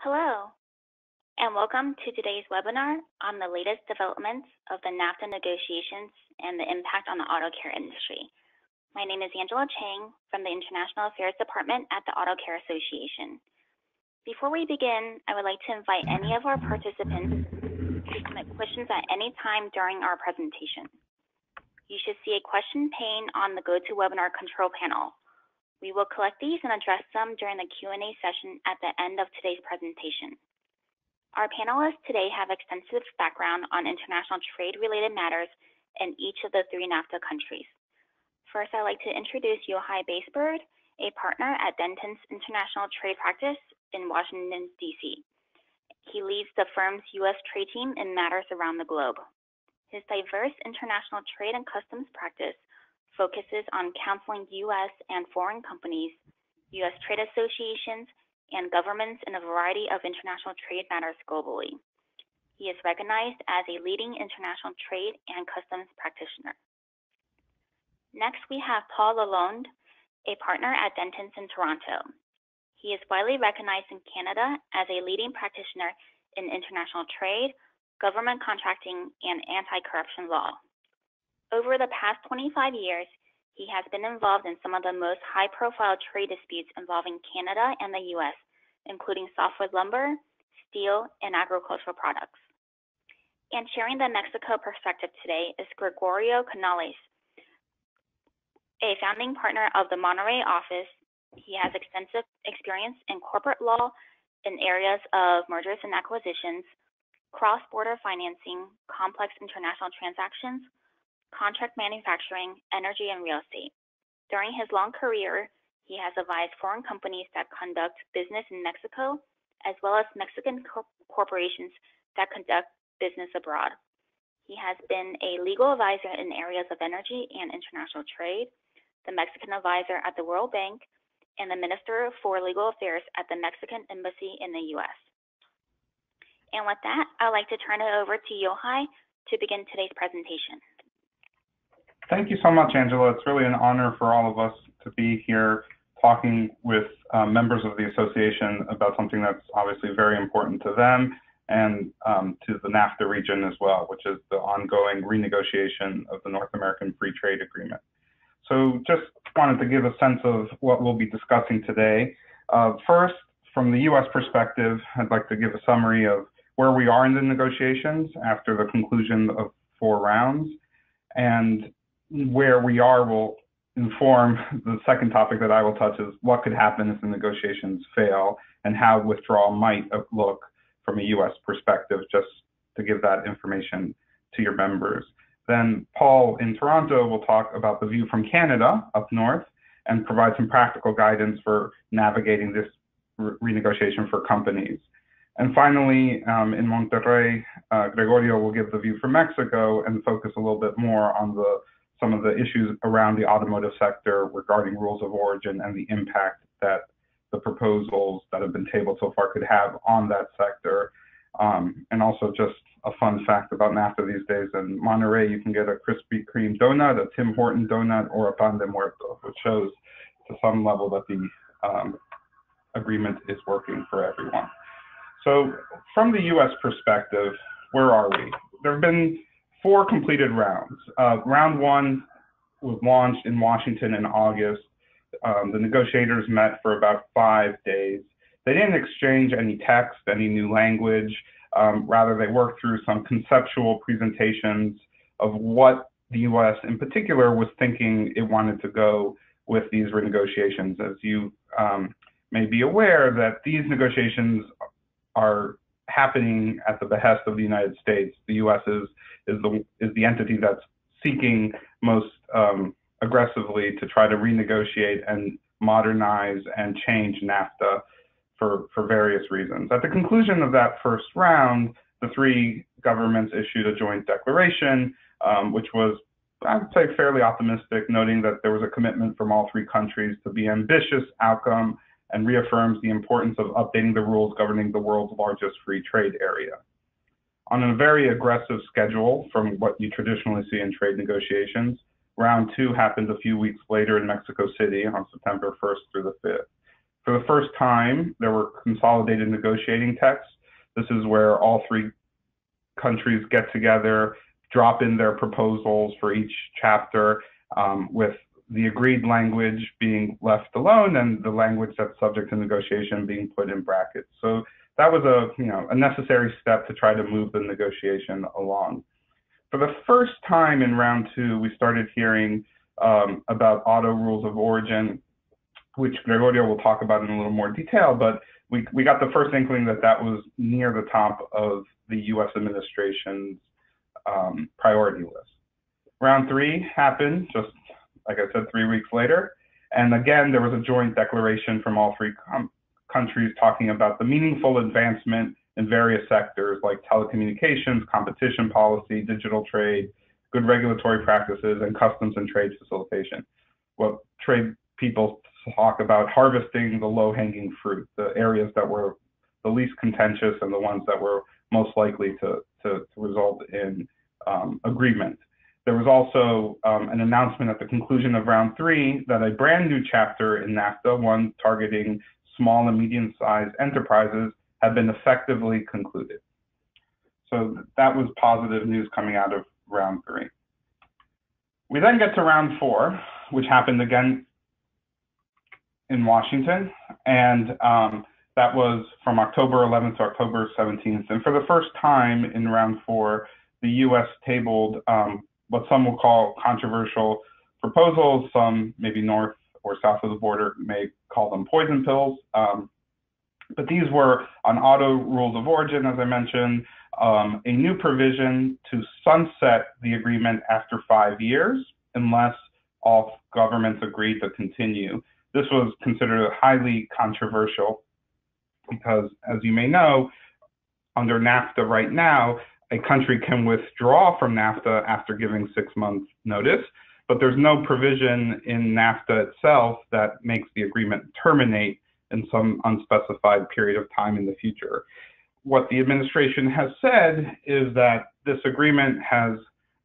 Hello, and welcome to today's webinar on the latest developments of the NAFTA negotiations and the impact on the auto care industry. My name is Angela Chang from the International Affairs Department at the Auto Care Association. Before we begin, I would like to invite any of our participants to submit questions at any time during our presentation. You should see a question pane on the GoToWebinar control panel. We will collect these and address them during the Q&A session at the end of today's presentation. Our panelists today have extensive background on international trade-related matters in each of the three NAFTA countries. First, I'd like to introduce Yochai Basebird, a partner at Dentons International Trade Practice in Washington, D.C. He leads the firm's U.S. trade team in matters around the globe. His diverse international trade and customs practice focuses on counseling U.S. and foreign companies, U.S. trade associations, and governments in a variety of international trade matters globally. He is recognized as a leading international trade and customs practitioner. Next, we have Paul Lalonde, a partner at Dentons in Toronto. He is widely recognized in Canada as a leading practitioner in international trade, government contracting, and anti-corruption law. Over the past 25 years, he has been involved in some of the most high-profile trade disputes involving Canada and the U.S., including softwood lumber, steel, and agricultural products. And sharing the Mexico perspective today is Gregorio Canales, a founding partner of the Monterrey office. He has extensive experience in corporate law in areas of mergers and acquisitions, cross-border financing, complex international transactions, contract manufacturing, energy, and real estate. During his long career, he has advised foreign companies that conduct business in Mexico, as well as Mexican corporations that conduct business abroad. He has been a legal advisor in areas of energy and international trade, the Mexican advisor at the World Bank, and the Minister for Legal Affairs at the Mexican Embassy in the U.S. And with that, I'd like to turn it over to Yochai to begin today's presentation. Thank you so much, Angela. It's really an honor for all of us to be here talking with members of the association about something that's obviously very important to them and to the NAFTA region as well, which is the ongoing renegotiation of the North American Free Trade Agreement. So just wanted to give a sense of what we'll be discussing today. First, from the U.S. perspective, I'd like to give a summary of where we are in the negotiations after the conclusion of 4 rounds, and where we are will inform the second topic that I will touch is what could happen if the negotiations fail and how withdrawal might look from a U.S. perspective, just to give that information to your members. Then Paul in Toronto will talk about the view from Canada up north and provide some practical guidance for navigating this renegotiation for companies. And finally, in Monterrey, Gregorio will give the view from Mexico and focus a little bit more on some of the issues around the automotive sector regarding rules of origin and the impact that the proposals that have been tabled so far could have on that sector. And also just a fun fact about NAFTA these days, in Monterrey, you can get a Krispy Kreme donut, a Tim Horton donut, or a pan de muerto, which shows to some level that the agreement is working for everyone. So from the U.S. perspective, where are we? There have been 4 completed rounds. Round 1 was launched in Washington in August. The negotiators met for about 5 days. They didn't exchange any text, any new language. Rather, they worked through some conceptual presentations of what the U.S. in particular was thinking it wanted to go with these renegotiations. As you may be aware, that these negotiations are happening at the behest of the United States. The U.S. is the entity that's seeking most aggressively to try to renegotiate and modernize and change NAFTA for various reasons. At the conclusion of that first round, the 3 governments issued a joint declaration, which was, I would say, fairly optimistic, noting that there was a commitment from all 3 countries to be ambitious outcome and reaffirms the importance of updating the rules governing the world's largest free trade area. On a very aggressive schedule from what you traditionally see in trade negotiations, round 2 happened a few weeks later in Mexico City on September 1st through the 5th. For the first time, there were consolidated negotiating texts. This is where all three countries get together, drop in their proposals for each chapter, with the agreed language being left alone and the language that's subject to negotiation being put in brackets. So that was a necessary step to try to move the negotiation along. For the first time in round two, we started hearing about auto rules of origin, which Gregorio will talk about in a little more detail, but we got the first inkling that that was near the top of the US administration's priority list. Round three happened, just like I said, 3 weeks later. And again, there was a joint declaration from all three countries talking about the meaningful advancement in various sectors like telecommunications, competition policy, digital trade, good regulatory practices, and customs and trade facilitation. What trade people talk about harvesting the low-hanging fruit, the areas that were the least contentious and the ones that were most likely to result in agreement. There was also an announcement at the conclusion of round three that a brand new chapter in NAFTA, one targeting small and medium-sized enterprises, had been effectively concluded. So that was positive news coming out of round three. We then get to round four, which happened again in Washington, and that was from October 11th to October 17th. And for the first time in round four, the US tabled what some will call controversial proposals. Some, maybe north or south of the border, may call them poison pills. But these were on auto rules of origin, as I mentioned, a new provision to sunset the agreement after 5 years, unless all governments agreed to continue. This was considered highly controversial because, as you may know, under NAFTA right now, a country can withdraw from NAFTA after giving 6 months notice, but there's no provision in NAFTA itself that makes the agreement terminate in some unspecified period of time in the future. What the administration has said is that this agreement has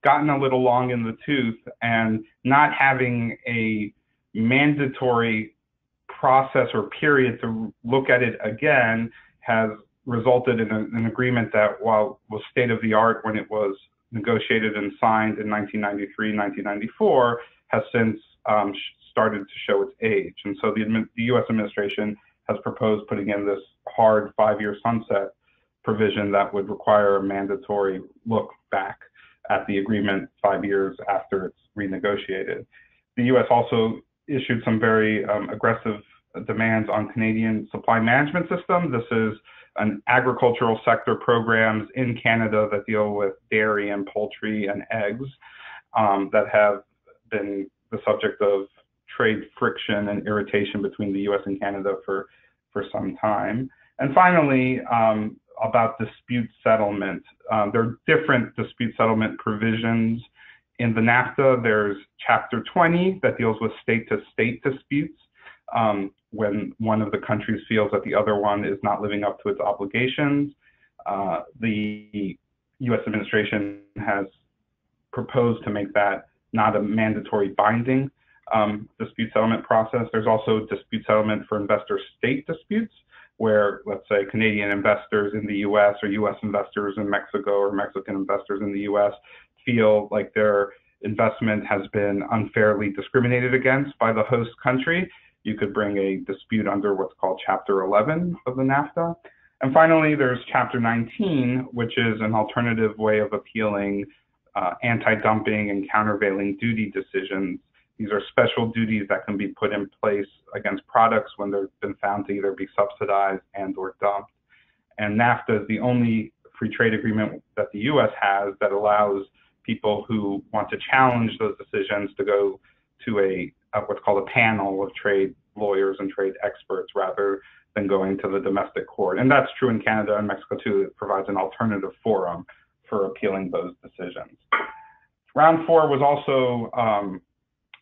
gotten a little long in the tooth, and not having a mandatory process or period to look at it again has resulted in an agreement that, while was state of the art when it was negotiated and signed in 1993, 1994, has since started to show its age. And so the US administration has proposed putting in this hard 5-year sunset provision that would require a mandatory look back at the agreement 5 years after it's renegotiated. The US also issued some very aggressive demands on Canadian supply management system. This is an agricultural sector programs in Canada that deal with dairy and poultry and eggs that have been the subject of trade friction and irritation between the US and Canada for some time. And finally, about dispute settlement. There are different dispute settlement provisions in the NAFTA. There's Chapter 20 that deals with state-to-state disputes when one of the countries feels that the other one is not living up to its obligations. The US administration has proposed to make that not a mandatory binding dispute settlement process. There's also dispute settlement for investor-state disputes, where, let's say, Canadian investors in the US or US investors in Mexico or Mexican investors in the US feel like their investment has been unfairly discriminated against by the host country. You could bring a dispute under what's called Chapter 11 of the NAFTA. And finally, there's Chapter 19, which is an alternative way of appealing anti-dumping and countervailing duty decisions. These are special duties that can be put in place against products when they've been found to either be subsidized and or dumped. And NAFTA is the only free trade agreement that the US has that allows people who want to challenge those decisions to go to a what's called a panel of trade lawyers and trade experts rather than going to the domestic court. And that's true in Canada and Mexico too. It provides an alternative forum for appealing those decisions. Round 4 was also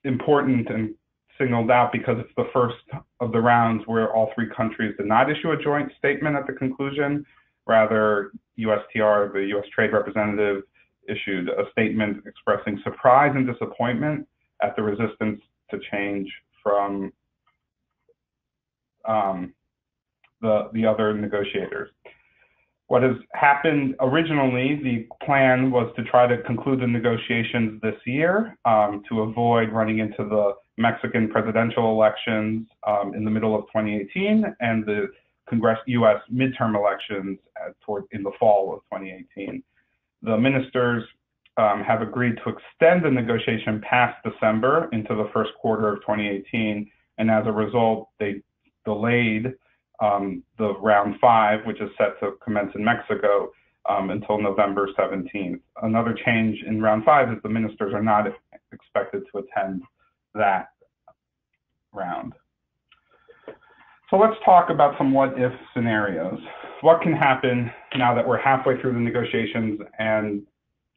important and singled out because it's the first of the rounds where all three countries did not issue a joint statement at the conclusion. Rather, USTR, the US Trade Representative, issued a statement expressing surprise and disappointment at the resistance to change from the other negotiators. What has happened originally, the plan was to try to conclude the negotiations this year to avoid running into the Mexican presidential elections in the middle of 2018 and the U.S. midterm elections in the fall of 2018. The ministers have agreed to extend the negotiation past December into the first quarter of 2018, and as a result, they delayed the round 5, which is set to commence in Mexico, until November 17th. Another change in round 5 is the ministers are not expected to attend that round. So let's talk about some what-if scenarios. What can happen now that we're halfway through the negotiations and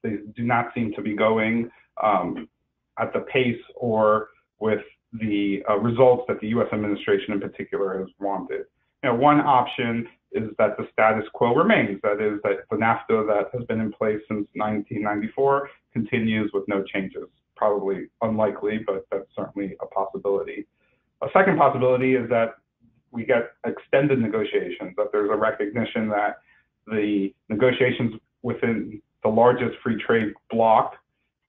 they do not seem to be going at the pace or with the results that the U.S. administration in particular has wanted? One option is that the status quo remains. That is, that the NAFTA that has been in place since 1994 continues with no changes. Probably unlikely, but that's certainly a possibility. A second possibility is that we get extended negotiations, that there's a recognition that the negotiations within the largest free trade bloc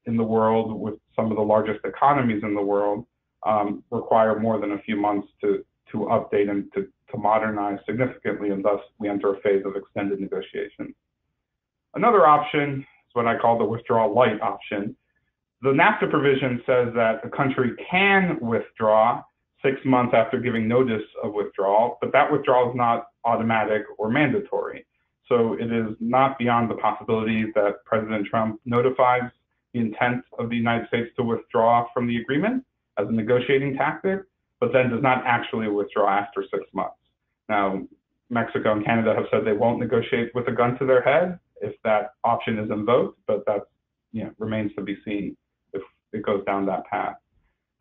in the world, with some of the largest economies in the world, require more than a few months to update and to modernize significantly, and thus we enter a phase of extended negotiations. Another option is what I call the withdrawal light option. The NAFTA provision says that a country can withdraw 6 months after giving notice of withdrawal, but that withdrawal is not automatic or mandatory. So it is not beyond the possibility that President Trump notifies the intent of the United States to withdraw from the agreement as a negotiating tactic, but then does not actually withdraw after 6 months. Now, Mexico and Canada have said they won't negotiate with a gun to their head if that option is invoked, but that remains to be seen if it goes down that path.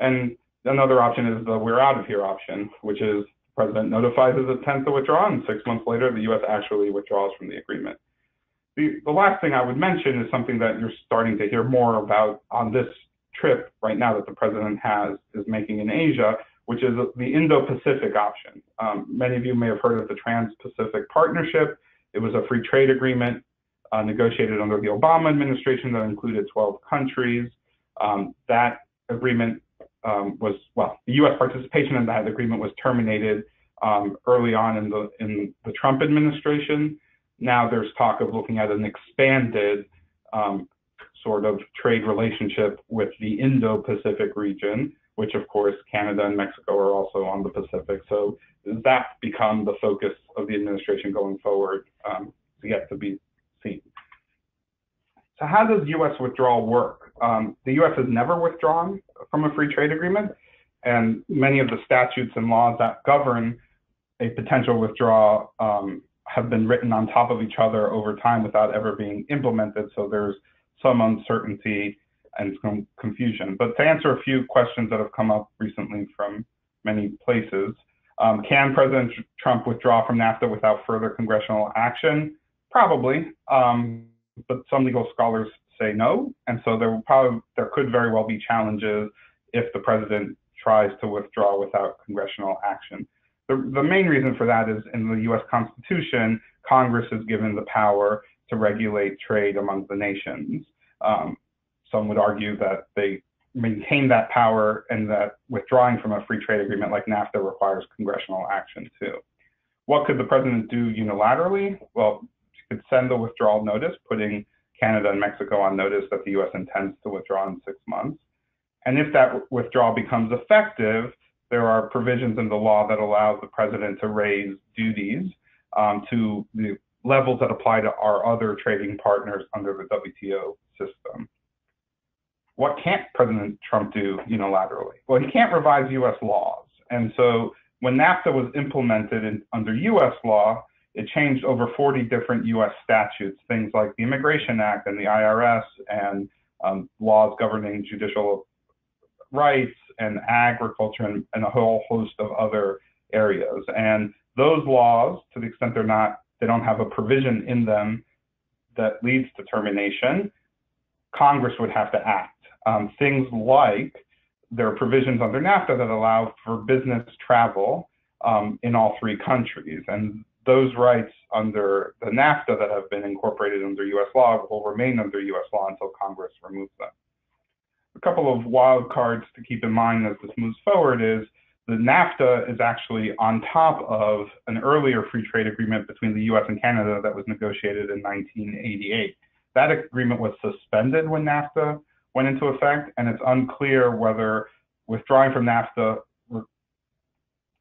And another option is the we're out of here option, which is the president notifies his intent to withdraw, and 6 months later, the U.S. actually withdraws from the agreement. The last thing I would mention is something that you're starting to hear more about on this trip right now that the president is making in Asia, which is the Indo-Pacific option. Many of you may have heard of the Trans-Pacific Partnership. It was a free trade agreement negotiated under the Obama administration that included 12 countries. That agreement the U.S. participation in that agreement was terminated early on in the Trump administration. Now there's talk of looking at an expanded sort of trade relationship with the Indo-Pacific region, which of course Canada and Mexico are also on the Pacific. So that become the focus of the administration going forward, yet to be seen. So how does U.S. withdrawal work? The U.S. has never withdrawn from a free trade agreement, and many of the statutes and laws that govern a potential withdrawal have been written on top of each other over time without ever being implemented. So there's some uncertainty and some confusion. But to answer a few questions that have come up recently from many places, can President Trump withdraw from NAFTA without further congressional action? Probably, but some legal scholars say no. And so there could very well be challenges if the president tries to withdraw without congressional action. The main reason for that is in the US Constitution, Congress is given the power to regulate trade among the nations. Some would argue that they maintain that power and that withdrawing from a free trade agreement like NAFTA requires congressional action too. What could the president do unilaterally? Well, he could send a withdrawal notice, putting Canada and Mexico on notice that the US intends to withdraw in 6 months. And if that withdrawal becomes effective, there are provisions in the law that allow the president to raise duties to the levels that apply to our other trading partners under the WTO system. What can't President Trump do unilaterally? Well, he can't revise US laws. And so when NAFTA was implemented under US law, it changed over 40 different US statutes, things like the Immigration Act and the IRS and laws governing judicial rights and agriculture and a whole host of other areas. And those laws, to the extent they don't have a provision in them that leads to termination, Congress would have to act. Things like there are provisions under NAFTA that allow for business travel in all three countries. And those rights under the NAFTA that have been incorporated under US law will remain under US law until Congress removes them. A couple of wild cards to keep in mind as this moves forward is the NAFTA is actually on top of an earlier free trade agreement between the US and Canada that was negotiated in 1988. That agreement was suspended when NAFTA went into effect, and it's unclear whether withdrawing from NAFTA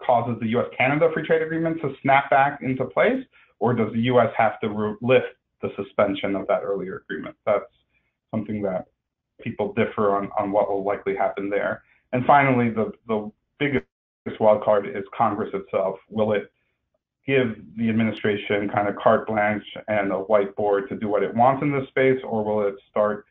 causes the US-Canada free trade agreement to snap back into place, or does the US have to lift the suspension of that earlier agreement? That's something that people differ on what will likely happen there. And finally, the biggest wild card is Congress itself. Will it give the administration kind of carte blanche and a whiteboard to do what it wants in this space, or will it start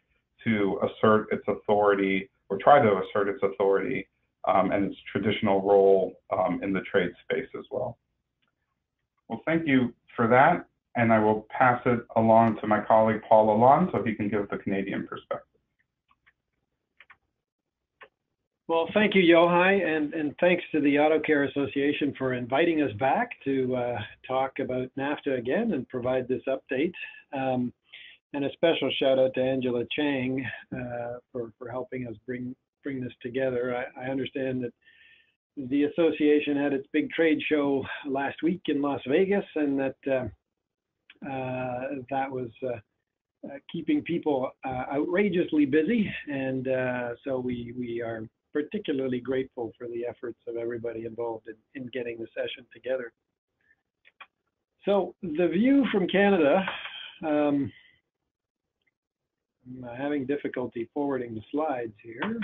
to assert its authority or try to assert its authority and its traditional role in the trade space as well? Well, thank you for that. And I will pass it along to my colleague, Paul Lalonde, so he can give the Canadian perspective. Well, thank you, Yohai, and thanks to the Auto Care Association for inviting us back to talk about NAFTA again and provide this update. And a special shout out to Angela Chang for helping us bring this together. I understand that the association had its big trade show last week in Las Vegas, and that that was keeping people outrageously busy, and so we are particularly grateful for the efforts of everybody involved in getting the session together. So the view from Canada, I'm having difficulty forwarding the slides here. Not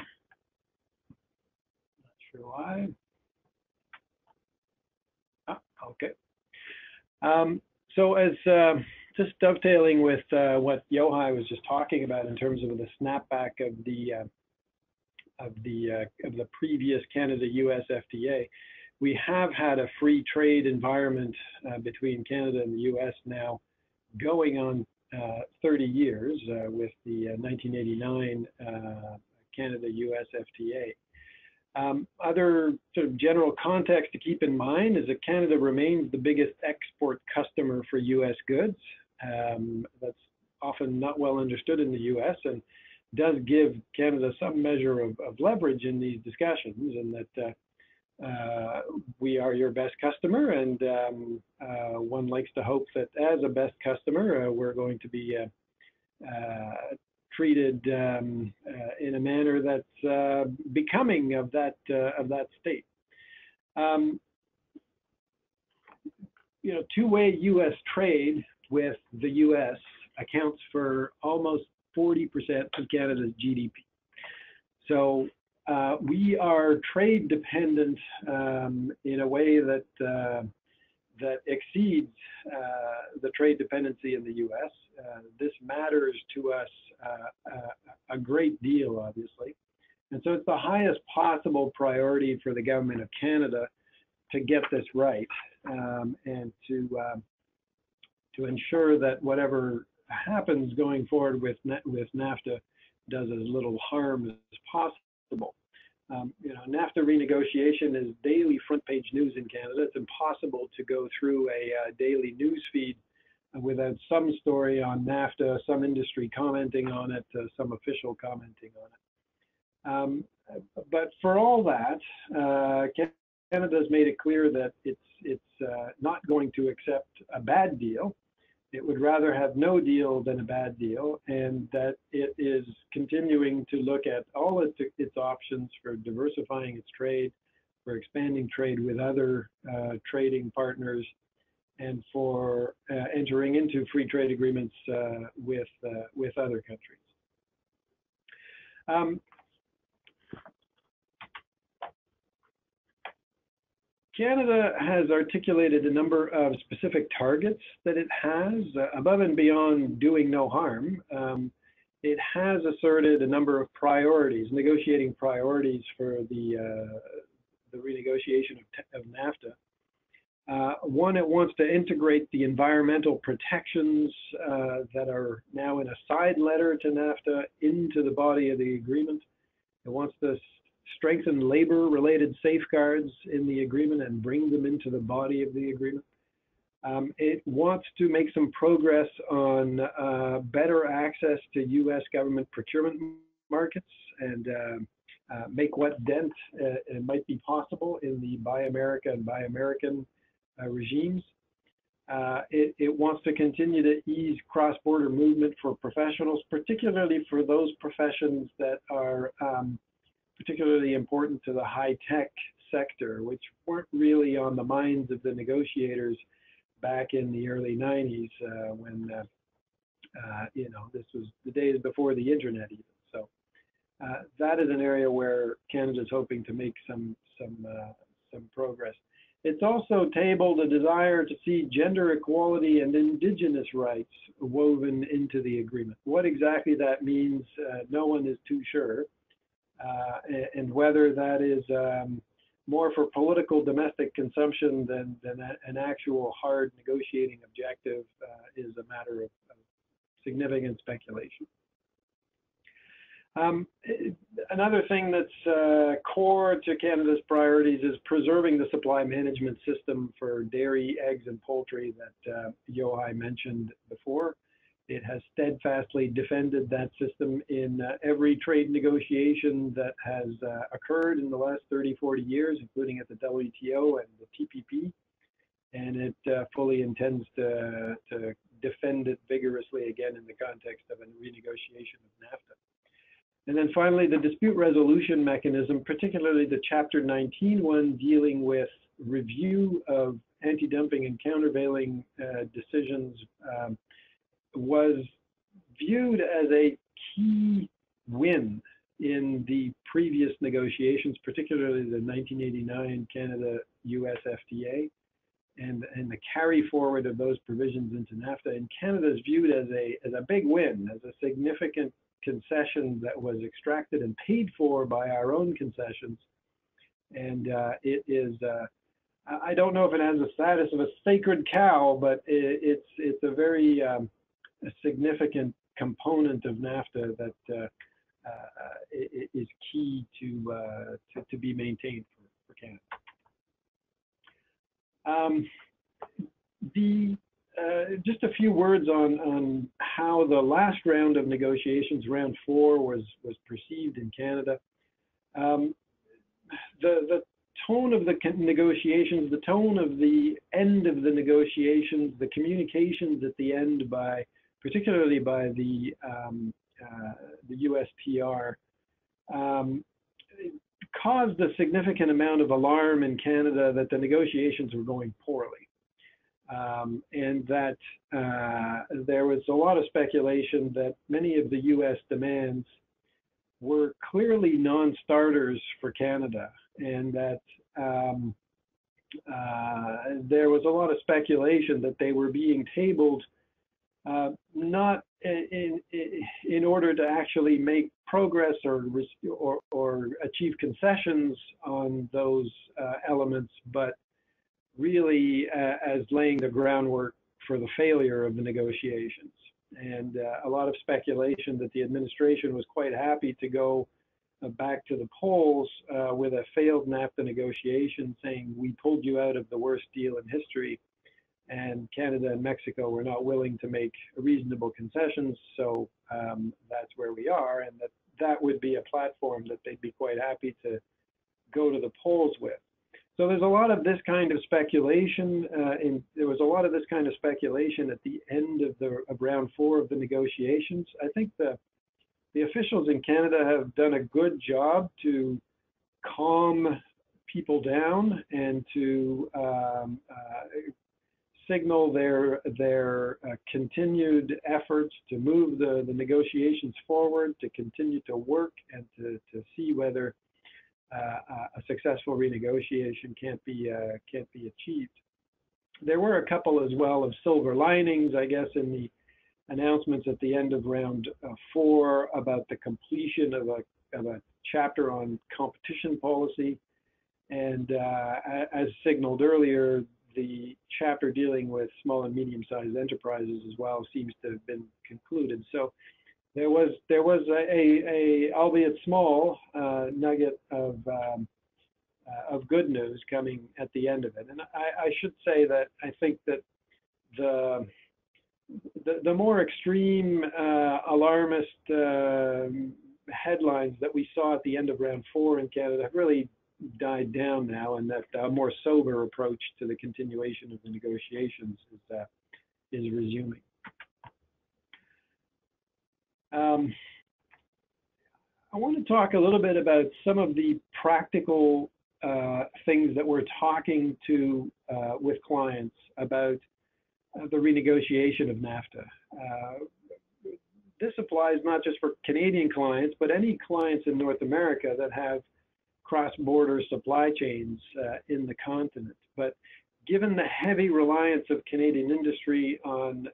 sure why. Okay. So as just dovetailing with what Yohai was just talking about in terms of the snapback of the previous Canada-US FTA, we have had a free trade environment between Canada and the US now going on 30 years with the 1989 Canada-US FTA. Other sort of general context to keep in mind is that Canada remains the biggest export customer for US goods. That's often not well understood in the US and does give Canada some measure of leverage in these discussions, and that we are your best customer, and one likes to hope that as a best customer, we're going to be treated in a manner that's becoming of that state. You know, two-way U.S. trade with the U.S. accounts for almost 40% of Canada's GDP. So we are trade dependent in a way that that exceeds the trade dependency in the U.S. This matters to us a great deal, obviously. And so it's the highest possible priority for the government of Canada to get this right and to ensure that whatever happens going forward with NAFTA does as little harm as possible. You know, NAFTA renegotiation is daily front page news in Canada. It's impossible to go through a daily news feed without some story on NAFTA, some industry commenting on it, some official commenting on it. But for all that, Canada has made it clear that it's not going to accept a bad deal. It would rather have no deal than a bad deal, and that it is continuing to look at all its options for diversifying its trade, for expanding trade with other trading partners, and for entering into free trade agreements with other countries. Canada has articulated a number of specific targets that it has, above and beyond doing no harm. It has asserted a number of priorities, negotiating priorities for the renegotiation of NAFTA. One, it wants to integrate the environmental protections that are now in a side letter to NAFTA into the body of the agreement. It wants to strengthen labor-related safeguards in the agreement and bring them into the body of the agreement. It wants to make some progress on better access to U.S. government procurement markets and make what dent it might be possible in the Buy America and Buy American regimes. It wants to continue to ease cross-border movement for professionals, particularly for those professions that are particularly important to the high-tech sector, which weren't really on the minds of the negotiators back in the early 90s when, you know, this was the days before the internet even. So that is an area where Canada is hoping to make some progress. It's also tabled a desire to see gender equality and Indigenous rights woven into the agreement. What exactly that means, no one is too sure. And whether that is more for political domestic consumption than an actual hard negotiating objective is a matter of significant speculation. Another thing that's core to Canada's priorities is preserving the supply management system for dairy, eggs, and poultry that Yohai mentioned before. It has steadfastly defended that system in every trade negotiation that has occurred in the last 30, 40 years, including at the WTO and the TPP. And it fully intends to defend it vigorously again in the context of a renegotiation of NAFTA. And then finally, the dispute resolution mechanism, particularly the Chapter 19 one dealing with review of anti-dumping and countervailing decisions, was viewed as a key win in the previous negotiations, particularly the 1989 Canada-US FTA, and the carry forward of those provisions into NAFTA. And Canada is viewed as a big win, as a significant concession that was extracted and paid for by our own concessions. And it is, I don't know if it has the status of a sacred cow, but it's a very a significant component of NAFTA that is key to be maintained for Canada. Just a few words on how the last round of negotiations, round 4, was perceived in Canada. The tone of the negotiations, the tone of the end of the negotiations, the communications at the end particularly by the USTR, caused a significant amount of alarm in Canada that the negotiations were going poorly. And that there was a lot of speculation that many of the US demands were clearly non-starters for Canada, and that there was a lot of speculation that they were being tabled not in order to actually make progress or achieve concessions on those elements, but really as laying the groundwork for the failure of the negotiations. And a lot of speculation that the administration was quite happy to go back to the polls with a failed NAFTA negotiation, saying we pulled you out of the worst deal in history, and Canada and Mexico were not willing to make reasonable concessions, so that's where we are, and that would be a platform that they'd be quite happy to go to the polls with. So there's a lot of this kind of speculation. There was a lot of this kind of speculation at the end of round 4 of the negotiations. I think the officials in Canada have done a good job to calm people down and to signal their continued efforts to move the negotiations forward, to continue to work, and to see whether a successful renegotiation can't be achieved. There were a couple as well of silver linings, I guess, in the announcements at the end of round 4 about the completion of a chapter on competition policy, and as signaled earlier, the chapter dealing with small and medium-sized enterprises as well seems to have been concluded. So there was a albeit small nugget of good news coming at the end of it. And I should say that I think that the more extreme alarmist headlines that we saw at the end of round 4 in Canada have really died down now, and that a more sober approach to the continuation of the negotiations is resuming. I want to talk a little bit about some of the practical things that we're talking to with clients about the renegotiation of NAFTA. This applies not just for Canadian clients, but any clients in North America that have cross-border supply chains in the continent. But given the heavy reliance of Canadian industry on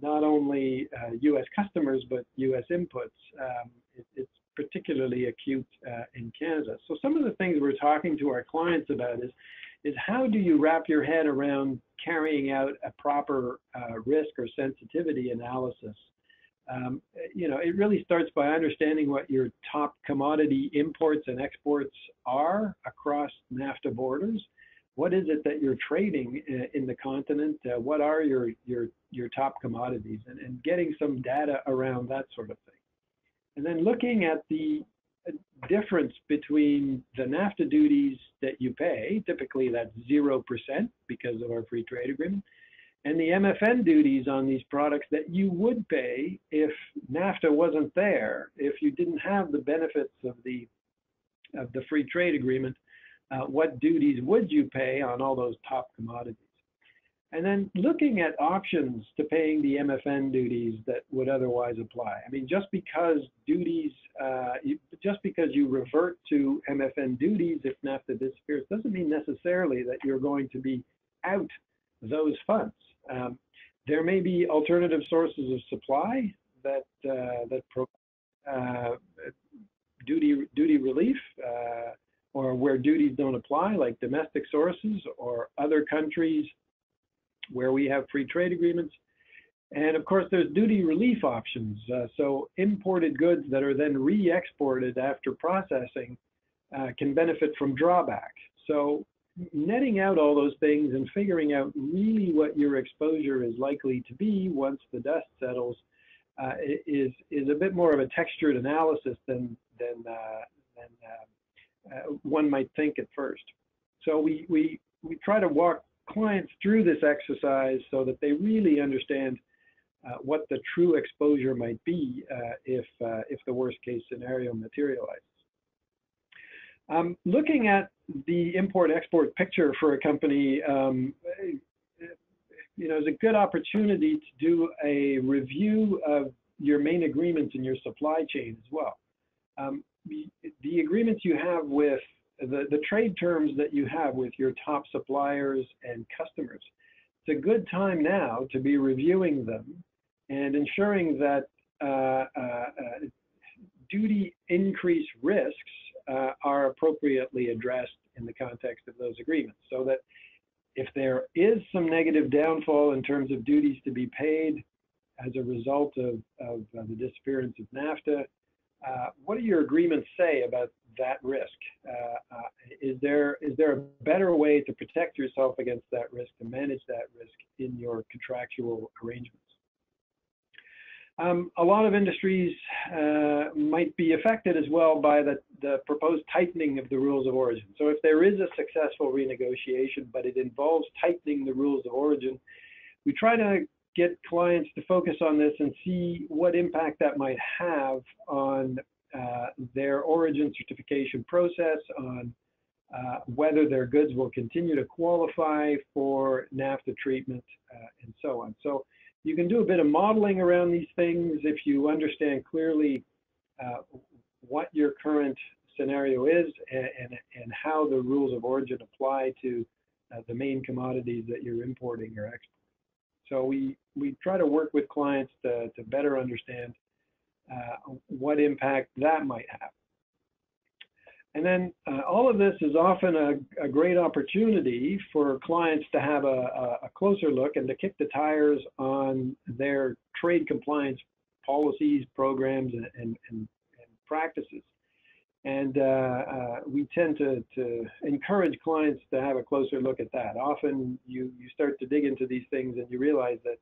not only U.S. customers, but U.S. inputs, it's particularly acute in Canada. So some of the things we're talking to our clients about is how do you wrap your head around carrying out a proper risk or sensitivity analysis? It really starts by understanding what your top commodity imports and exports are across NAFTA borders. What is it that you're trading in the continent? What are your top commodities? And getting some data around that sort of thing. And then looking at the difference between the NAFTA duties that you pay, typically that's 0% because of our free trade agreement, and the MFN duties on these products that you would pay if NAFTA wasn't there, if you didn't have the benefits of the free trade agreement, what duties would you pay on all those top commodities? And then looking at options to paying the MFN duties that would otherwise apply. I mean, just because duties, just because you revert to MFN duties if NAFTA disappears, doesn't mean necessarily that you're going to be out those funds. There may be alternative sources of supply that provide duty relief, or where duties don't apply, like domestic sources or other countries where we have free trade agreements. And of course, there's duty relief options. So imported goods that are then re-exported after processing can benefit from drawback. So netting out all those things and figuring out really what your exposure is likely to be once the dust settles is a bit more of a textured analysis than one might think at first. So we try to walk clients through this exercise so that they really understand what the true exposure might be if the worst case scenario materializes. Looking at the import-export picture for a company, is a good opportunity to do a review of your main agreements in your supply chain as well. The agreements you have with the trade terms that you have with your top suppliers and customers, it's a good time now to be reviewing them and ensuring that duty increase risks are appropriately addressed in the context of those agreements, so that if there is some negative downfall in terms of duties to be paid as a result of the disappearance of NAFTA, what do your agreements say about that risk? Is there a better way to protect yourself against that risk, to manage that risk in your contractual arrangements? A lot of industries might be affected as well by the proposed tightening of the rules of origin. So if there is a successful renegotiation, but it involves tightening the rules of origin, we try to get clients to focus on this and see what impact that might have on their origin certification process, on whether their goods will continue to qualify for NAFTA treatment, and so on. So you can do a bit of modeling around these things if you understand clearly what your current scenario is and how the rules of origin apply to the main commodities that you're importing or exporting. So we try to work with clients to better understand what impact that might have. And then all of this is often a great opportunity for clients to have a closer look and to kick the tires on their trade compliance policies, programs, and practices. And we tend to encourage clients to have a closer look at that. Often you start to dig into these things and you realize that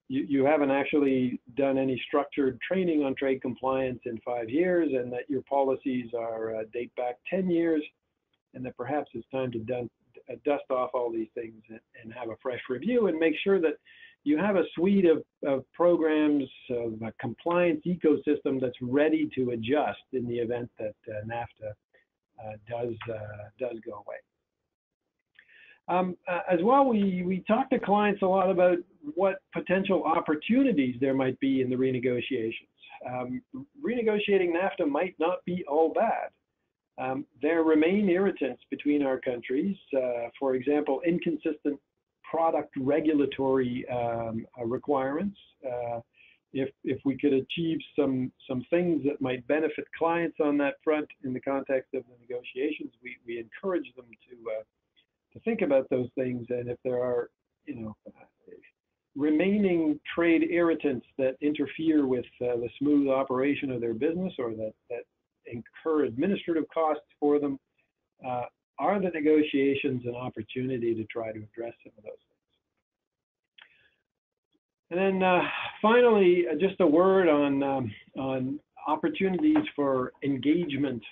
you haven't actually done any structured training on trade compliance in 5 years, and that your policies are date back 10 years, and that perhaps it's time to dust off all these things and have a fresh review and make sure that you have a suite of programs, of a compliance ecosystem that's ready to adjust in the event that NAFTA does go away. As well, we talk to clients a lot about what potential opportunities there might be in the renegotiations. Renegotiating NAFTA might not be all bad. There remain irritants between our countries. For example, inconsistent product regulatory requirements. If we could achieve some things that might benefit clients on that front in the context of the negotiations, we encourage them to think about those things. And if there are, remaining trade irritants that interfere with the smooth operation of their business, or that incur administrative costs for them, are the negotiations an opportunity to try to address some of those things. And then finally, just a word on opportunities for engagement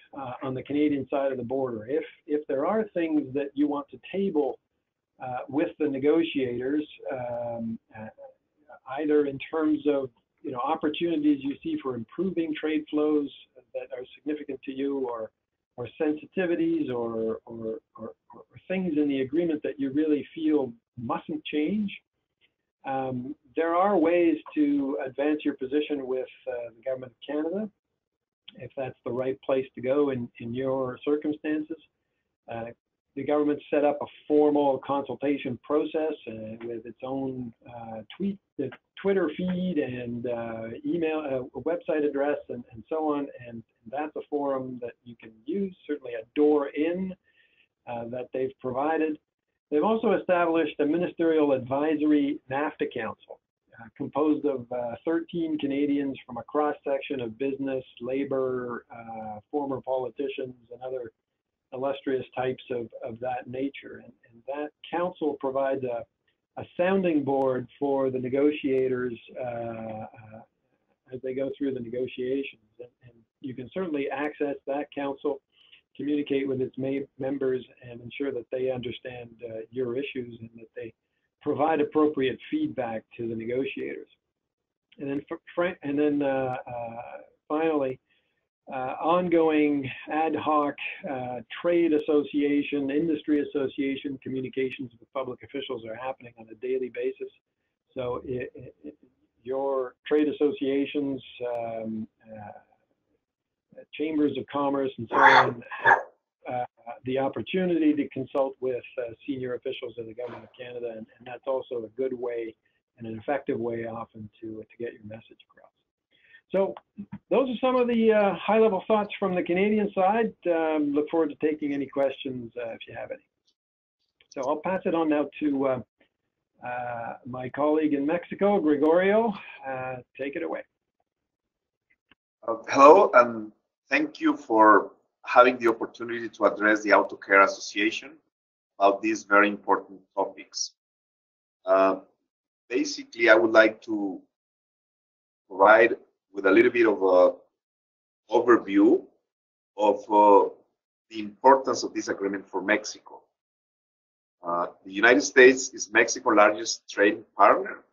on the Canadian side of the border. If there are things that you want to table with the negotiators, either in terms of opportunities you see for improving trade flows that are significant to you, or sensitivities, or things in the agreement that you really feel mustn't change, there are ways to advance your position with the Government of Canada, if that's the right place to go in your circumstances. The government set up a formal consultation process with its own Twitter feed and email, a website address, and so on. And that's a forum that you can use, certainly a door in that they've provided. They've also established a ministerial advisory NAFTA council composed of 13 Canadians from a cross-section of business, labor, former politicians, and other illustrious types of that nature. And that council provides a sounding board for the negotiators as they go through the negotiations. And you can certainly access that council, communicate with its members, and ensure that they understand your issues and that they provide appropriate feedback to the negotiators. And then finally, ongoing ad hoc trade association, industry association communications with public officials are happening on a daily basis. So your trade associations, chambers of commerce, and so on, have the opportunity to consult with senior officials of the Government of Canada, and that's also a good way and an effective way often to get your message across. So those are some of the high-level thoughts from the Canadian side. Look forward to taking any questions if you have any. So I'll pass it on now to my colleague in Mexico, Gregorio. Take it away. Hello, and thank you for having the opportunity to address the Auto Care Association about these very important topics. Basically, I would like to provide with a little bit of an overview of the importance of this agreement for Mexico. The United States is Mexico's largest trading partner,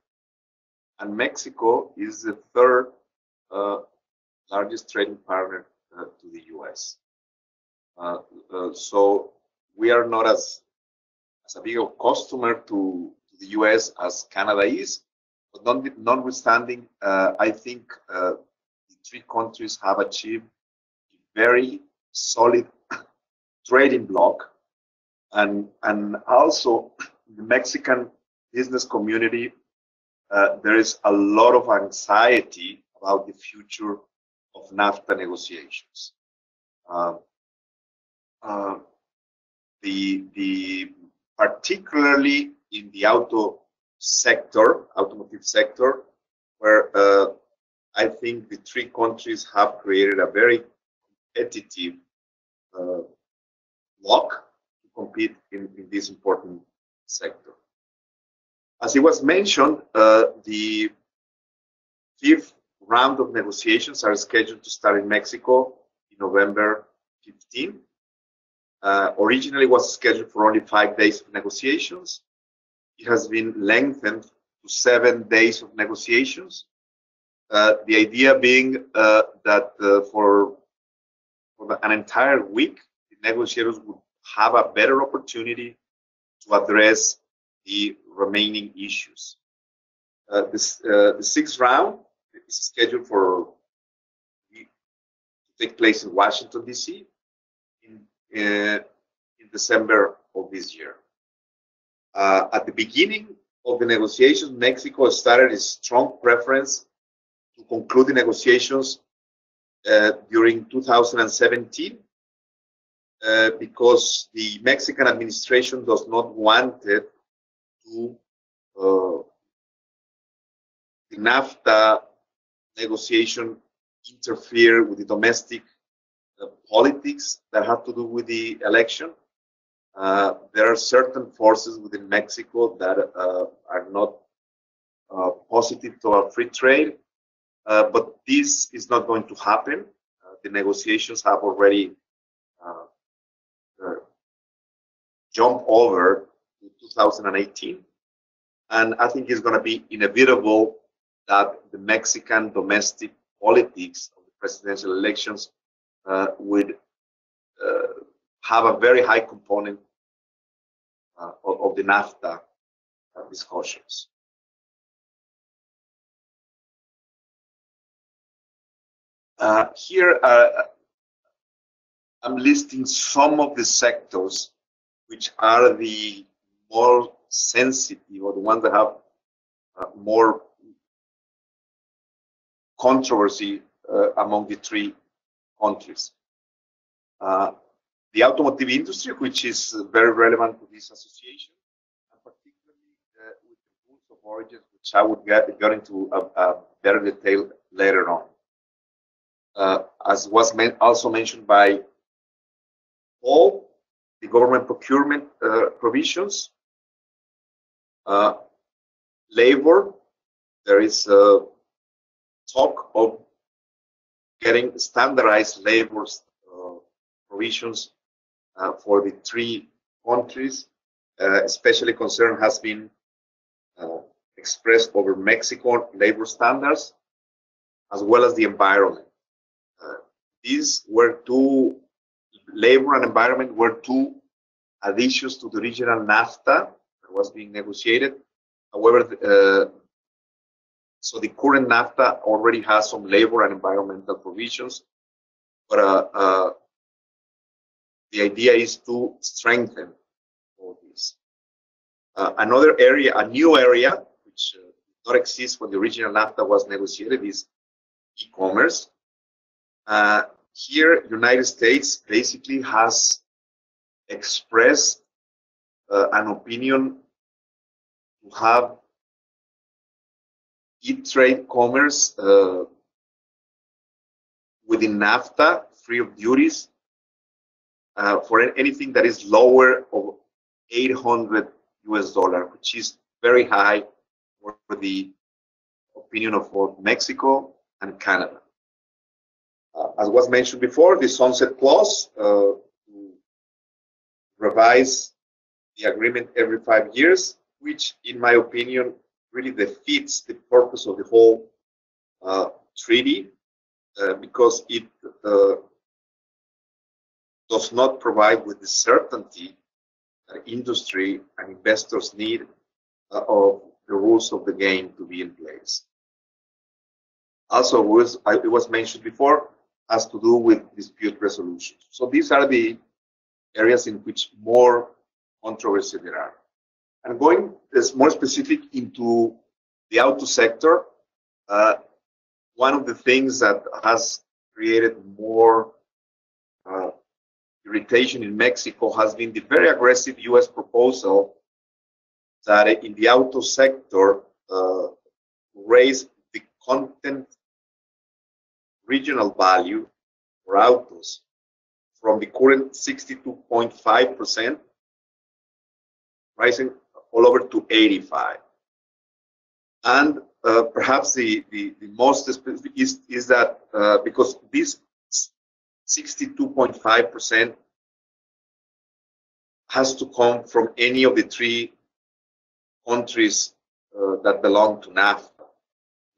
and Mexico is the third largest trading partner to the US. So we are not as a big a customer to the US as Canada is. But notwithstanding, I think the three countries have achieved a very solid trading bloc, and also the Mexican business community, there is a lot of anxiety about the future of NAFTA negotiations. Particularly in the automotive sector, where I think the three countries have created a very competitive bloc to compete in this important sector. As it was mentioned, the fifth round of negotiations are scheduled to start in Mexico in November 15. Originally was scheduled for only 5 days of negotiations. It has been lengthened to 7 days of negotiations. The idea being that for an entire week, the negotiators would have a better opportunity to address the remaining issues. The sixth round is scheduled to take place in Washington, D.C. in December of this year. At the beginning of the negotiations, Mexico started a strong preference to conclude the negotiations during 2017 because the Mexican administration does not want it to the NAFTA negotiation interfere with the domestic politics that have to do with the election. There are certain forces within Mexico that are not positive to a free trade, but this is not going to happen. The negotiations have already jumped over to 2018, and I think it's going to be inevitable that the Mexican domestic politics of the presidential elections would have a very high component of the NAFTA discussions. Here I'm listing some of the sectors which are the more sensitive or the ones that have more controversy among the three countries. The automotive industry, which is very relevant to this association, and particularly with the rules of origin, which I would get into a better detail later on. As was also mentioned by Paul, the government procurement provisions, labor, there is talk of getting standardized labor provisions for the three countries. Especially concern has been expressed over Mexico labor standards as well as the environment. These were two, labor and environment were two additions to the regional NAFTA that was being negotiated. However, so the current NAFTA already has some labor and environmental provisions, but the idea is to strengthen all this. Another area, a new area, which did not exist when the original NAFTA was negotiated, is e-commerce. Here, United States basically has expressed an opinion to have e-trade commerce within NAFTA, free of duties, for anything that is lower of $800 US, which is very high for the opinion of both Mexico and Canada. As was mentioned before, the sunset clause to revise the agreement every 5 years, which in my opinion really defeats the purpose of the whole treaty because it does not provide with the certainty that industry and investors need of the rules of the game to be in place. Also, it was mentioned before, has to do with dispute resolution. So these are the areas in which more controversy there are. And going more specific into the auto sector, one of the things that has created more irritation in Mexico has been the very aggressive U.S. proposal that in the auto sector raise the content regional value for autos from the current 62.5%, rising all over to 85. And perhaps the most specific is that because this 62.5% has to come from any of the three countries that belong to NAFTA,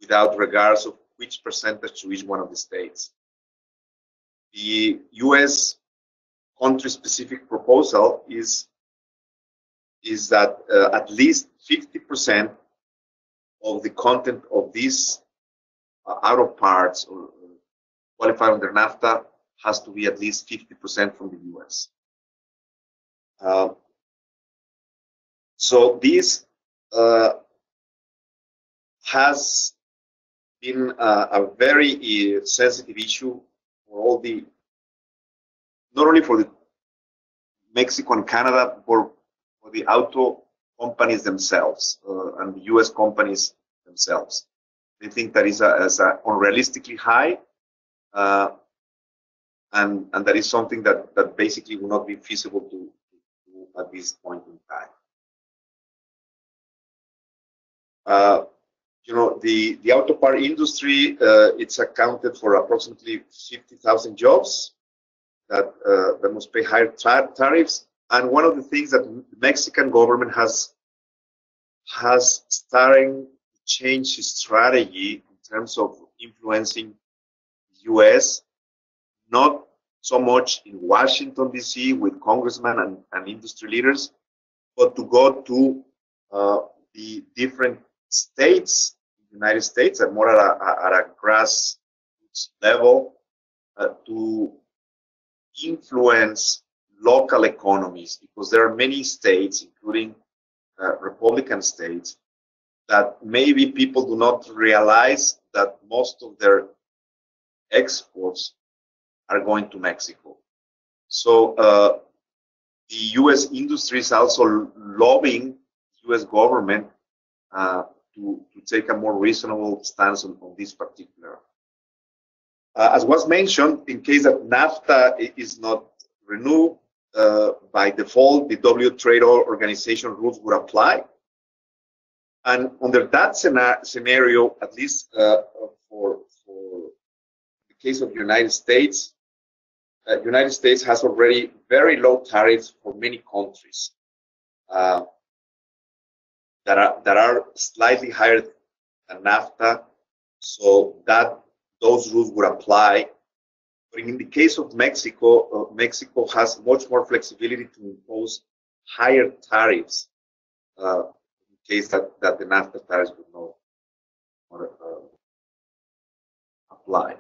without regards of which percentage to each one of the states. The U.S. country-specific proposal is that at least 50% of the content of these auto parts or qualified under NAFTA has to be at least 50% from the U.S. So this has been a very sensitive issue for all the, not only for the Mexico and Canada, but for the auto companies themselves and the U.S. companies themselves. They think that is unrealistically high, and that is something that basically will not be feasible to do at this point in time. You know, the auto part industry, it's accounted for approximately 50,000 jobs that must pay higher tariffs. And one of the things that the Mexican government has started to change its strategy in terms of influencing the U.S., not so much in Washington, D.C. with congressmen and industry leaders, but to go to the different states in the United States and more at a grassroots level to influence local economies, because there are many states, including Republican states, that maybe people do not realize that most of their exports are going to Mexico. So the U.S. industry is also lobbying the U.S. government to take a more reasonable stance on this particular. As was mentioned, in case that NAFTA is not renewed, by default, the Trade Organization rules would apply. And under that scenario, at least for the case of the United States has already very low tariffs for many countries that are slightly higher than NAFTA, so that those rules would apply. But in the case of Mexico, Mexico has much more flexibility to impose higher tariffs in case that the NAFTA tariffs would not apply.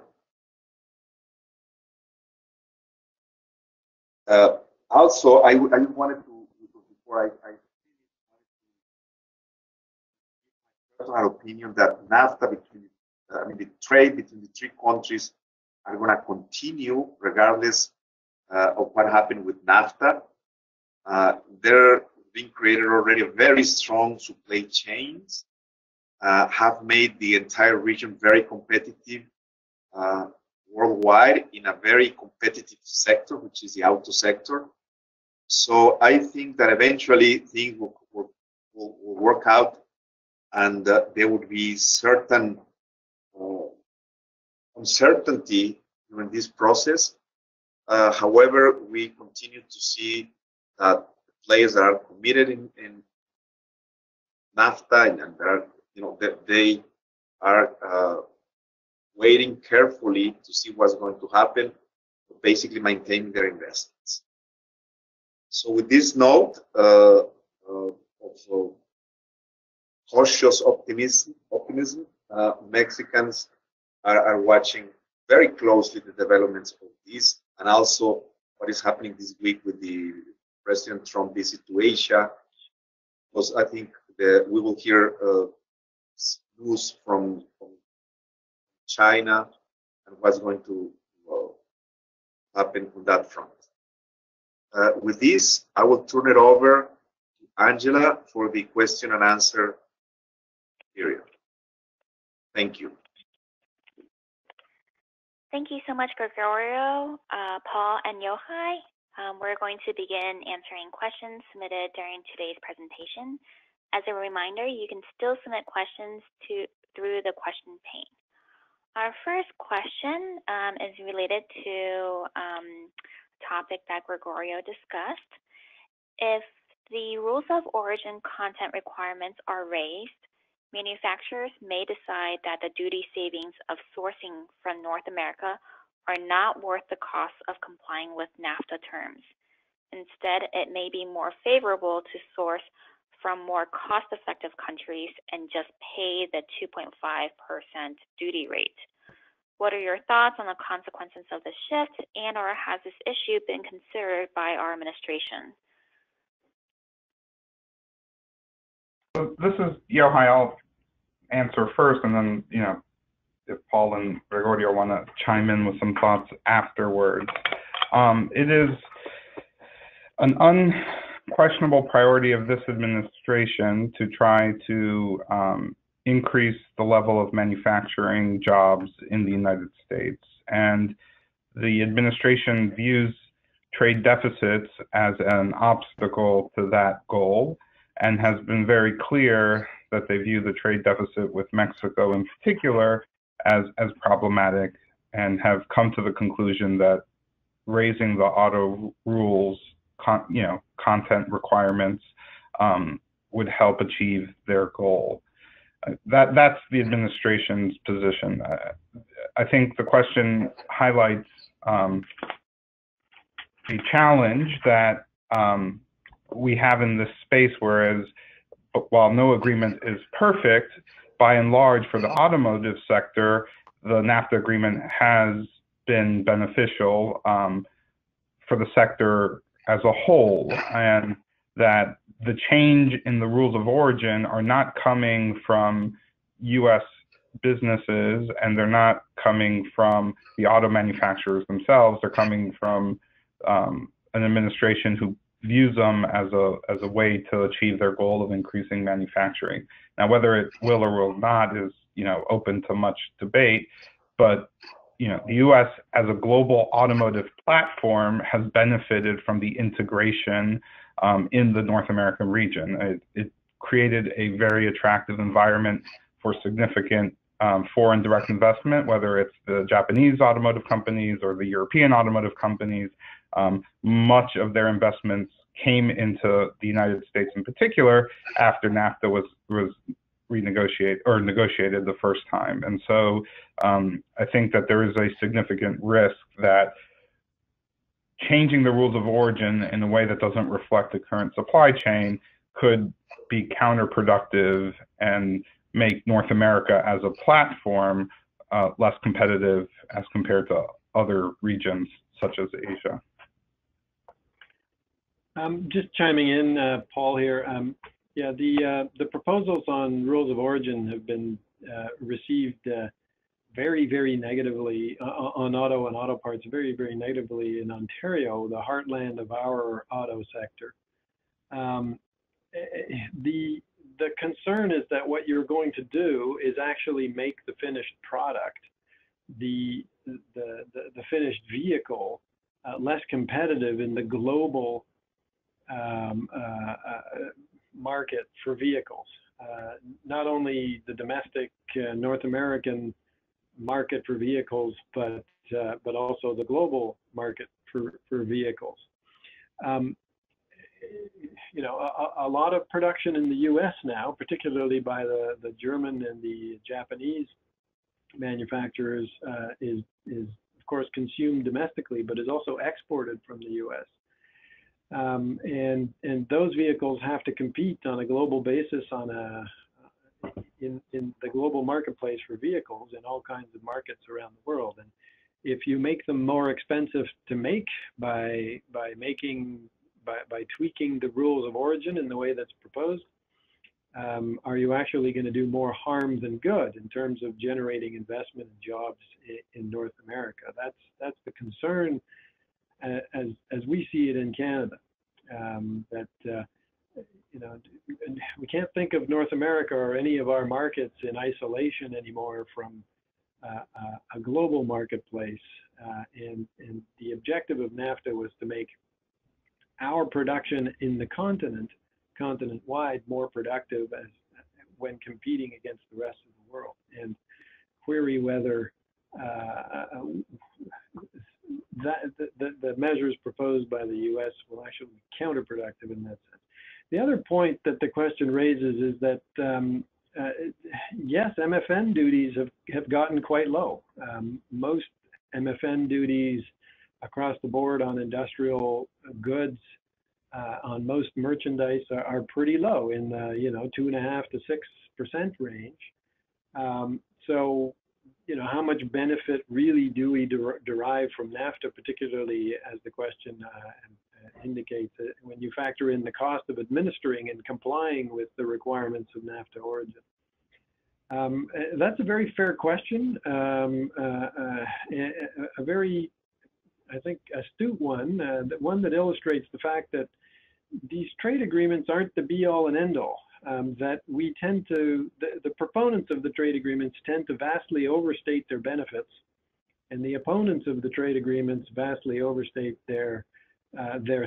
Also, I wanted to, before I personal opinion that NAFTA the trade between the three countries are going to continue regardless of what happened with NAFTA. They're being created already a very strong supply chains, have made the entire region very competitive worldwide in a very competitive sector, which is the auto sector. So I think that eventually things will work out, and there would be certain uncertainty during this process. However, we continue to see that the players that are committed in NAFTA and they are waiting carefully to see what's going to happen, basically maintaining their investments. So with this note of cautious optimism, Mexicans are watching very closely the developments of this, and also what is happening this week with the President Trump visit to Asia, because I think we will hear news from China and what's going to happen on that front. With this, I will turn it over to Angela for the question and answer period. Thank you. Thank you so much, Gregorio, Paul, and Yochai. We're going to begin answering questions submitted during today's presentation. As a reminder, you can still submit questions through the question pane. Our first question is related to a topic that Gregorio discussed. If the rules of origin content requirements are raised, manufacturers may decide that the duty savings of sourcing from North America are not worth the cost of complying with NAFTA terms. Instead, it may be more favorable to source from more cost-effective countries and just pay the 2.5% duty rate. What are your thoughts on the consequences of the shift, and or has this issue been considered by our administration? So this is Yochai. I'll answer first, and then, if Paul and Gregorio want to chime in with some thoughts afterwards. It is an unquestionable priority of this administration to try to increase the level of manufacturing jobs in the United States. And the administration views trade deficits as an obstacle to that goal, and has been very clear that they view the trade deficit with Mexico in particular as problematic, and have come to the conclusion that raising the auto rules, content requirements would help achieve their goal. That's the administration's position. I think the question highlights a challenge that we have in this space, whereas while no agreement is perfect, by and large for the automotive sector, the NAFTA agreement has been beneficial for the sector as a whole, and that the change in the rules of origin are not coming from U.S. businesses, and they're not coming from the auto manufacturers themselves. They're coming from an administration who views them as a way to achieve their goal of increasing manufacturing. Now, whether it will or will not is open to much debate, but the U.S. as a global automotive platform has benefited from the integration in the North American region. It created a very attractive environment for significant foreign direct investment, whether it's the Japanese automotive companies or the European automotive companies. Much of their investments came into the United States in particular after NAFTA was negotiated the first time. And so I think that there is a significant risk that changing the rules of origin in a way that doesn't reflect the current supply chain could be counterproductive and make North America as a platform less competitive as compared to other regions such as Asia. Just chiming in, Paul here. Yeah, the proposals on rules of origin have been received very, very negatively on auto and auto parts, very, very negatively in Ontario, the heartland of our auto sector. The concern is that what you're going to do is actually make the finished product, the finished vehicle, less competitive in the global market for vehicles. Not only the domestic North American market for vehicles, but also the global market for vehicles. A lot of production in the U.S. now, particularly by the German and the Japanese manufacturers, is of course consumed domestically, but is also exported from the U.S. And those vehicles have to compete on a global basis in the global marketplace for vehicles in all kinds of markets around the world. And if you make them more expensive to make by tweaking the rules of origin in the way that's proposed, are you actually going to do more harm than good in terms of generating investment and jobs in North America? That's the concern as we see it in Canada. We can't think of North America or any of our markets in isolation anymore from a global marketplace, and the objective of NAFTA was to make our production in the continent-wide, more productive when competing against the rest of the world, and query whether the measures proposed by the U.S. will actually be counterproductive in that sense. The other point that the question raises is that yes, MFN duties have gotten quite low. Most MFN duties across the board on industrial goods, on most merchandise are pretty low in the 2.5% to 6% range. So how much benefit really do we derive from NAFTA, particularly as the question indicates, when you factor in the cost of administering and complying with the requirements of NAFTA origin? That's a very fair question, a very, I think, astute one, one that illustrates the fact that these trade agreements aren't the be-all and end-all. That we tend to, the proponents of the trade agreements tend to vastly overstate their benefits, and the opponents of the trade agreements vastly overstate their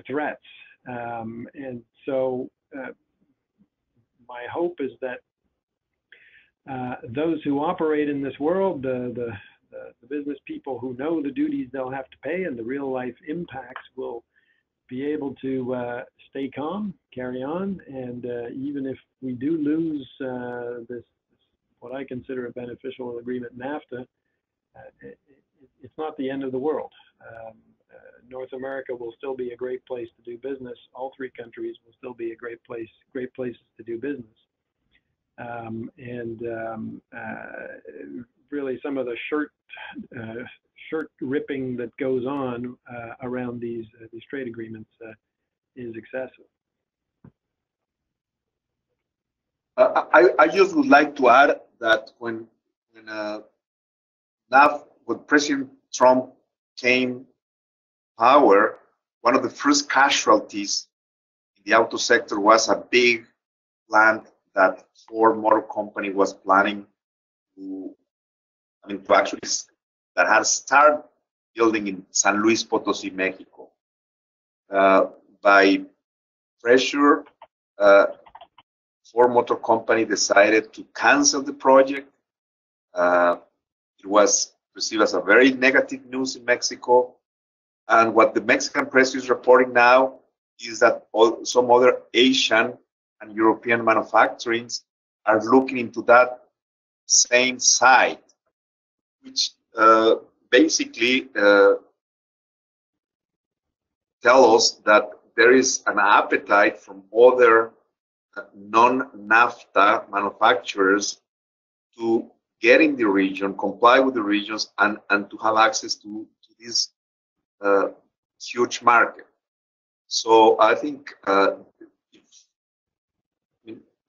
threats. And so my hope is that those who operate in this world, the business people who know the duties they'll have to pay and the real life impacts, will be able to stay calm, carry on, and even if we do lose this, what I consider a beneficial agreement, NAFTA, it's not the end of the world. North America will still be a great place to do business. All three countries will still be a great places to do business. Really, some of the shirt ripping that goes on around these trade agreements is excessive. I just would like to add that when President Trump came power, one of the first casualties in the auto sector was a big plant that Ford Motor Company was planning to actually, that had started building in San Luis Potosí, Mexico. By pressure, Ford Motor Company decided to cancel the project. It was received as a very negative news in Mexico. And what the Mexican press is reporting now is that some other Asian and European manufacturings are looking into that same site, which basically tell us that there is an appetite from other non-NAFTA manufacturers to get in the region, comply with the regions, and to have access to this huge market. So I think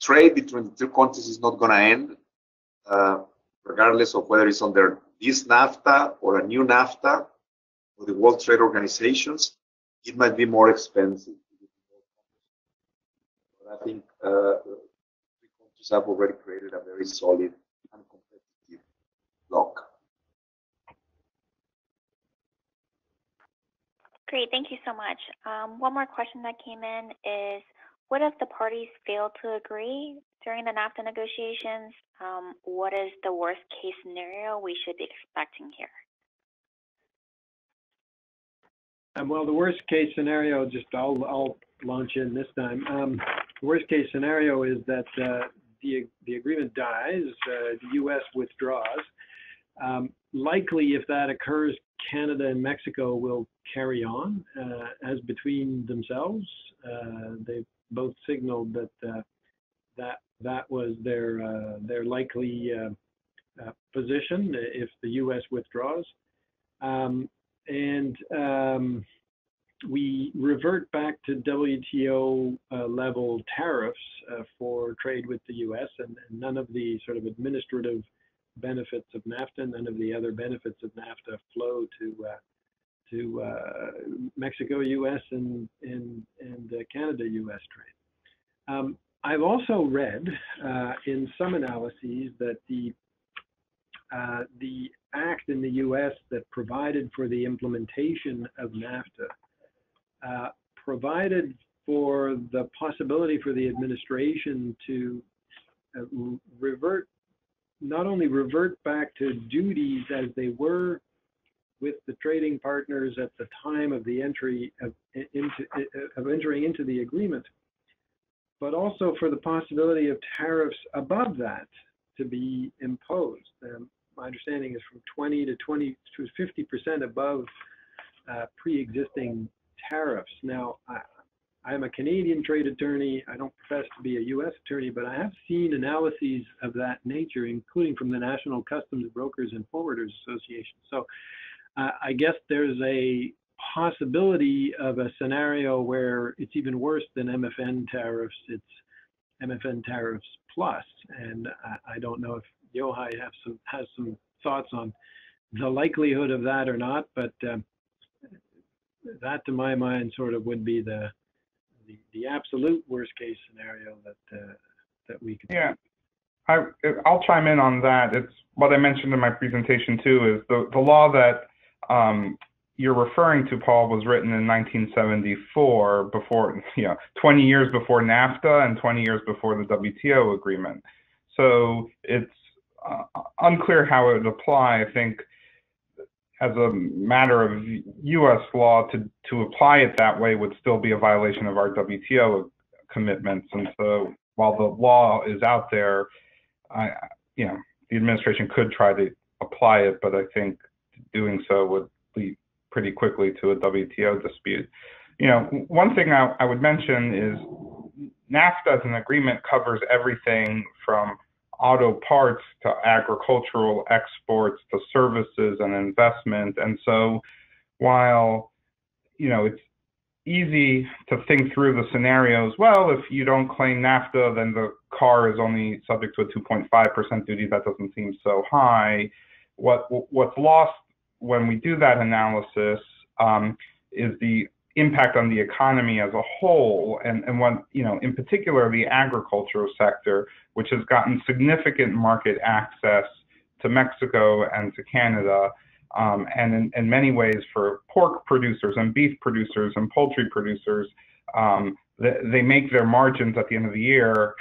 trade between the two countries is not going to end, regardless of whether it's under this NAFTA or a new NAFTA or the World Trade Organizations. It might be more expensive. But I think the three countries have already created a very solid and competitive bloc. Great, thank you so much. One more question that came in is, what if the parties fail to agree during the NAFTA negotiations? What is the worst case scenario we should be expecting here? Well, the worst case scenario, I'll launch in this time. The worst case scenario is that the agreement dies, the U.S. withdraws. Likely, if that occurs, Canada and Mexico will carry on as between themselves. They've both signaled that was their likely position if the U.S. withdraws. We revert back to WTO level tariffs for trade with the U.S. and none of the sort of administrative benefits of NAFTA, none of the other benefits of NAFTA flow to Mexico, U.S. and Canada, U.S. trade. I've also read in some analyses that the the act in the U.S. that provided for the implementation of NAFTA provided for the possibility for the administration to not only revert back to duties as they were with the trading partners at the time of the entering into the agreement, but also for the possibility of tariffs above that to be imposed. My understanding is from 20 to 50% above pre-existing tariffs. Now, I'm a Canadian trade attorney. I don't profess to be a U.S. attorney, but I have seen analyses of that nature, including from the National Customs Brokers and Forwarders Association. So I guess there's a possibility of a scenario where it's even worse than MFN tariffs. It's MFN tariffs plus, and I don't know if Yohai has some thoughts on the likelihood of that or not, but that, to my mind, sort of would be the absolute worst case scenario that we could. Yeah, I'll chime in on that. It's what I mentioned in my presentation too. Is the law that you're referring to, Paul, was written in 1974, before 20 years before NAFTA and 20 years before the WTO agreement. So it's unclear how it would apply. I think as a matter of U.S. law, to apply it that way would still be a violation of our WTO commitments. And so while the law is out there, the administration could try to apply it, but I think doing so would lead pretty quickly to a WTO dispute. One thing I would mention is NAFTA as an agreement covers everything from auto parts to agricultural exports to services and investment. And so while, it's easy to think through the scenarios, well, if you don't claim NAFTA, then the car is only subject to a 2.5% duty. That doesn't seem so high. What's lost when we do that analysis is the impact on the economy as a whole, and what, in particular, the agricultural sector, which has gotten significant market access to Mexico and to Canada, and in many ways for pork producers and beef producers and poultry producers, they make their margins at the end of the year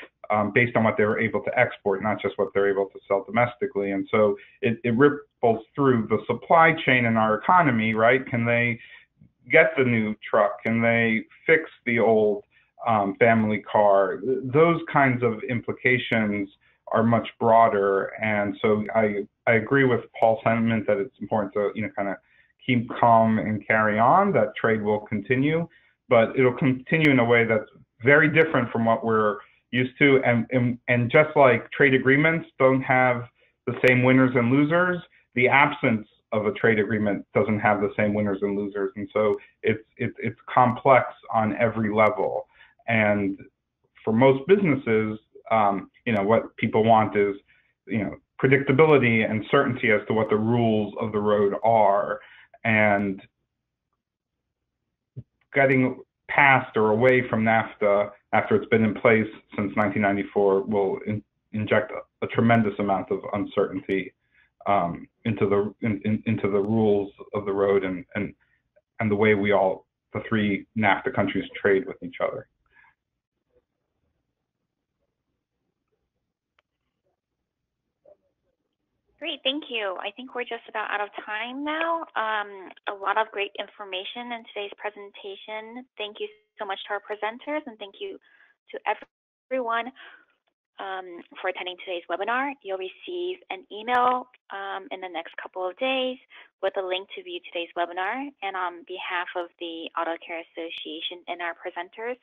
based on what they were able to export, not just what they're able to sell domestically. And so it ripples through the supply chain in our economy, right? Can they get the new truck? Can they fix the old family car? Those kinds of implications are much broader. And so I agree with Paul's sentiment that it's important to, kind of keep calm and carry on, that trade will continue, but it'll continue in a way that's very different from what we're used to. And just like trade agreements don't have the same winners and losers, the absence of a trade agreement doesn't have the same winners and losers. And so it's complex on every level. And for most businesses, what people want is, predictability and certainty as to what the rules of the road are. And getting past or away from NAFTA after it's been in place since 1994 will inject a tremendous amount of uncertainty into the rules of the road and the way the three NAFTA countries trade with each other. Great, thank you. I think we're just about out of time now. A lot of great information in today's presentation. Thank you so much to our presenters, and thank you to everyone for attending today's webinar. You'll receive an email in the next couple of days with a link to view today's webinar. And on behalf of the Auto Care Association and our presenters,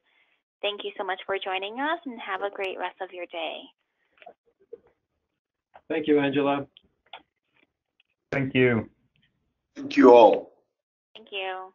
thank you so much for joining us, and have a great rest of your day. Thank you, Angela. Thank you. Thank you all. Thank you.